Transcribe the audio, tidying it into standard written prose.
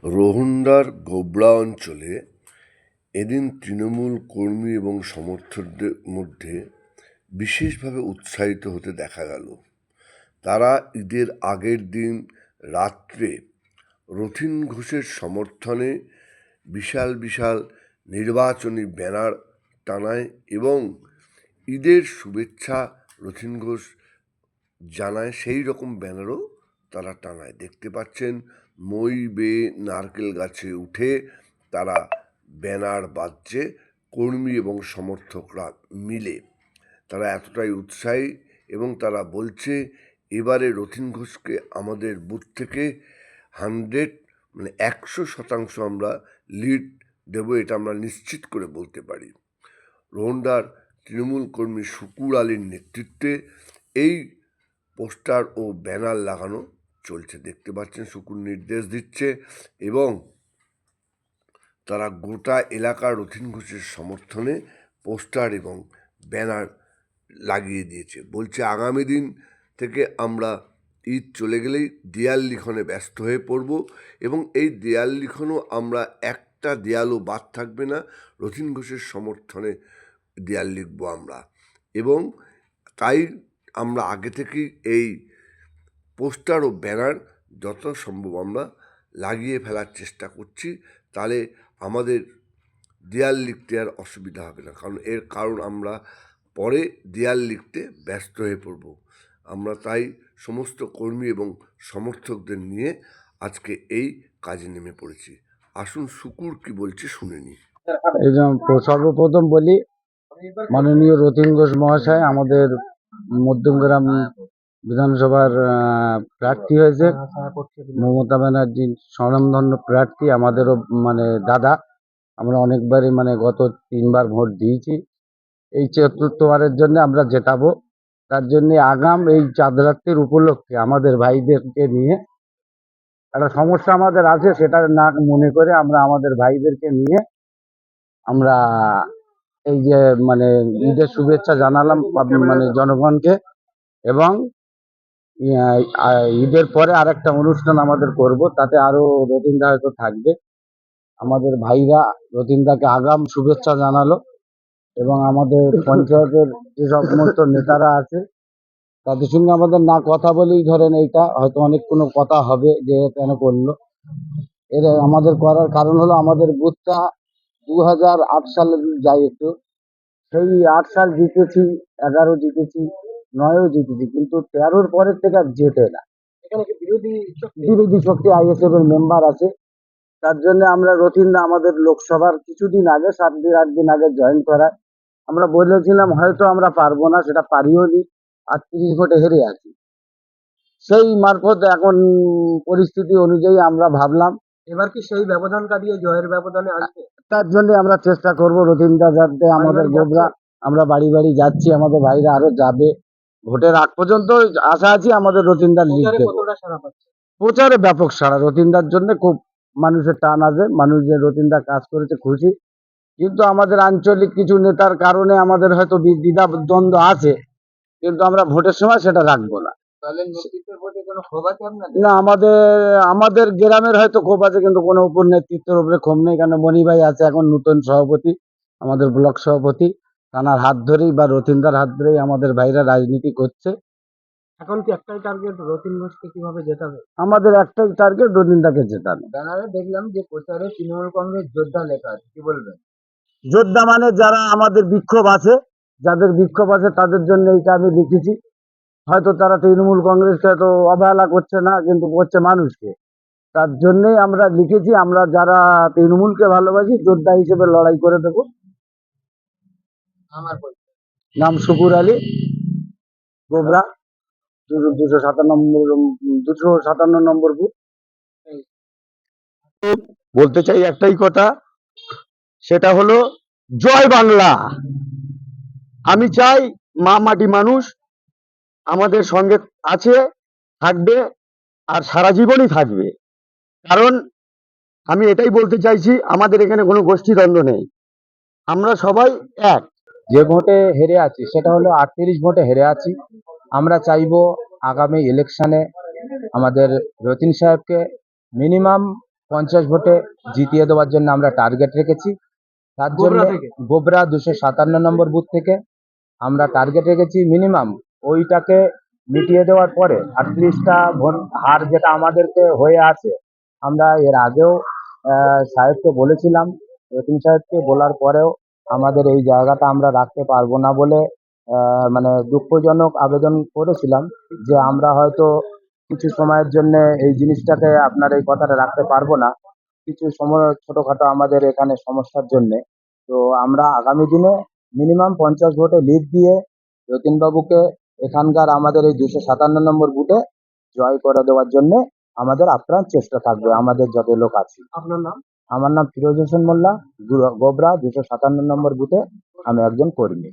রোহনদার গোবরা অঞ্চলে এদিন তৃণমূল কর্মী এবং সমর্থকদের মধ্যে বিশেষভাবে উৎসাহিত হতে দেখা গেল। তারা ঈদের আগের দিন রাত্রে রথীন ঘোষের সমর্থনে বিশাল বিশাল নির্বাচনী ব্যানার টানায় এবং ঈদের শুভেচ্ছা রথীন ঘোষ জানায় সেই রকম ব্যানারও তারা টানায়। দেখতে পাচ্ছেন মই বেয়ে নারকেল গাছে উঠে তারা ব্যানার বাজছে, কর্মী এবং সমর্থকরা মিলে তারা এতটাই উৎসাহী এবং তারা বলছে এবারে রথীন ঘোষকে আমাদের বুথ থেকে 100% আমরা লিড দেবো, এটা আমরা নিশ্চিত করে বলতে পারি। রোহনদার তৃণমূল কর্মী শুকুর আলীর নেতৃত্বে এই পোস্টার ও ব্যানার লাগানো চলছে। দেখতে পাচ্ছেন শুকুর নির্দেশ দিচ্ছে এবং তারা গোটা এলাকার রথীন ঘোষের সমর্থনে পোস্টার এবং ব্যানার লাগিয়ে দিয়েছে। বলছে আগামী দিন থেকে আমরা ঈদ চলে গেলেই দেয়াল লিখনে ব্যস্ত হয়ে পড়ব এবং এই দেয়াল লিখনও আমরা একটা দেয়ালও বাদ থাকবে না, রথীন ঘোষের সমর্থনে দেয়াল লিখব আমরা। এবং তাই আমরা আগে থেকেই এই পোস্টার ও ব্যানার যত সম্ভব আমরা লাগিয়ে ফেলার চেষ্টা করছি, তাহলে আমাদের দেয়াল লিখতে আর অসুবিধা হবে না, কারণ আমরা পরে দেয়াল লিখতে ব্যস্ত হয়ে পড়ব। আমরা তাই সমস্ত কর্মী এবং সমর্থকদের নিয়ে আজকে এই কাজে নেমে পড়েছি। আসুন শুকুর কি বলছে শুনে নি। এই যে সর্বপ্রথম বলি, মাননীয় রথীন ঘোষ মহাশয় আমাদের মধ্যমগ্রাম বিধানসভার প্রার্থী হয়েছে। মমতা ব্যানার্জির স্বনামধন্য প্রার্থী, আমাদেরও দাদা। আমরা অনেকবারই গত 3বার ভোট দিয়েছি। এই 4র্থবারের জন্য আমরা জেতাবো। তার জন্য আগাম এই চাঁদ রাত্রির উপলক্ষে আমাদের ভাইদেরকে নিয়ে একটা সমস্যা আমাদের আছে, সেটা না মনে করে আমরা আমাদের ভাইদেরকে নিয়ে আমরা এই যে ঈদের শুভেচ্ছা জানালাম জনগণকে। এবং ঈদের পরে আরেকটা অনুষ্ঠান আমাদের করব, তাতে আরো রথীনদা হয়তো থাকবে। আমাদের ভাইরা রথীনদাকে আগাম শুভেচ্ছা জানালো এবং আমাদের পঞ্চায়েতের যে সমস্ত নেতারা আছে তাদের সঙ্গে আমাদের না কথা বলেই ধরেন এইটা হয়তো অনেক কোনো কথা হবে যে কেন করলো। এর আমাদের করার কারণ হলো আমাদের বুথটা 2008 সালে যাই একটু, সেই 8 সাল জিতেছি, 11 জিতেছি, 9ও জিতেছি, কিন্তু 13-র পরের থেকে আর জেতে না। বিরোধী শক্তি আইএসএফ এর মেম্বার আছে। তার জন্য আমরা রথীনদা আমাদের লোকসভার কিছুদিন আগে 7-8 দিন আগে জয়েন করায় আমরা বলেছিলাম হয়তো আমরা পারবো না, সেটা পারিও নি, 38 ভোটে হেরে আছি। সেই মারফত এখন পরিস্থিতি অনুযায়ী আমরা ভাবলাম এবার কি সেই ব্যবধান কাটিয়ে জয়ের ব্যবধানে আসবে? তার জন্য আমরা চেষ্টা করব রথীনদা যাতে আমাদের গোবরা, আমরা বাড়ি বাড়ি যাচ্ছি, আমাদের ভাইরা আরো যাবে। ভোটের আগ পর্যন্ত আশা আছি আমাদের রথীনদার লিড দেব। প্রচারে ব্যাপক সাড়া, রথীনদার জন্য খুব মানুষের টান আছে, মানুষ যে রথীনদা কাজ করেছে খুশি। কিন্তু আমাদের আঞ্চলিক কিছু নেতার কারণে আমাদের হয়তো দ্বিধা দ্বন্দ্ব আছে, কিন্তু আমরা ভোটের সময় সেটা রাখবো না। না, আমাদের গ্রামের হয়তো ক্ষোভ আছে, কিন্তু কোনো উপর নেতৃত্বের উপরে ক্ষোভ নেই। কেন মণি ভাই আছে এখন নতুন সভাপতি, আমাদের ব্লক সভাপতি, তানার হাত ধরেই বা রথীনদার হাত ধরেই আমাদের ভাইরা রাজনীতি করছে। এখন কি একটাই টার্গেট, রথীন ঘোষকে কিভাবে জেতাবে? আমাদের একটাই টার্গেট, রথীনদাকে জেতানো। ব্যানারে দেখলাম যে প্রচারে তৃণমূল কংগ্রেস যোদ্ধা লেখা আছে, কি বলবেন? যোদ্ধা মানে যারা আমাদের বিক্ষোভ আছে, যাদের বিক্ষোভ আছে তাদের জন্য এইটা আমি লিখেছি। হয়তো তারা তৃণমূল কংগ্রেসকে হয়তো অবহেলা করছে না, কিন্তু করছে মানুষকে। তার জন্যই আমরা লিখেছি, আমরা যারা তৃণমূলকে ভালোবাসি যোদ্ধা হিসেবে লড়াই করে দেবো। আমার নাম শুকুর আলী, গোবরা, 257 নম্বর বুথ। বলতে চাই একটাই কথা, সেটা হলো জয় বাংলা। আমি চাই মা মাটি মানুষ আমাদের সঙ্গে আছে, থাকবে, আর সারা জীবনই থাকবে। কারণ আমি এটাই বলতে চাইছি, আমাদের এখানে কোনো গোষ্ঠীদ্বন্দ্ব নেই, আমরা সবাই এক। যে ভোটে হেরে আছি সেটা হলো 38 ভোটে হেরে আছি। আমরা চাইবো আগামী ইলেকশনে আমাদের রতিন সাহেবকে মিনিমাম 50 ভোটে জিতিয়ে দেওয়ার জন্য আমরা টার্গেট রেখেছি। তার জন্য গোবরা 257 নম্বর বুথ থেকে আমরা টার্গেট রেখেছি মিনিমাম ওইটাকে মিটিয়ে দেওয়ার পরে 38টা ভোট হার যেটা আমাদেরকে হয়ে আছে। আমরা এর আগেও সাহেবকে বলেছিলাম, রতিম সাহেবকে বলার পরেও আমাদের এই জায়গাটা আমরা রাখতে পারবো না বলে মানে দুঃখজনক আবেদন করেছিলাম যে আমরা হয়তো কিছু সময়ের জন্য এই জিনিসটাকে আপনার এই কথাটা রাখতে পারবো না, কিছু সময় ছোটখাটো আমাদের এখানে সমস্যার জন্য। তো আমরা আগামী দিনে মিনিমাম 50 ভোটে লিড দিয়ে যতীনবাবুকে এখানকার আমাদের এই 257 নম্বর বুথে জয় করে দেওয়ার জন্য আমাদের আপ্রাণ চেষ্টা থাকবে, আমাদের যত লোক আছি। আপনার নাম? আমার নাম ফিরোজ হোসেন মোল্লা, গোবরা 257 নম্বর বুথে আমি একজন কর্মী।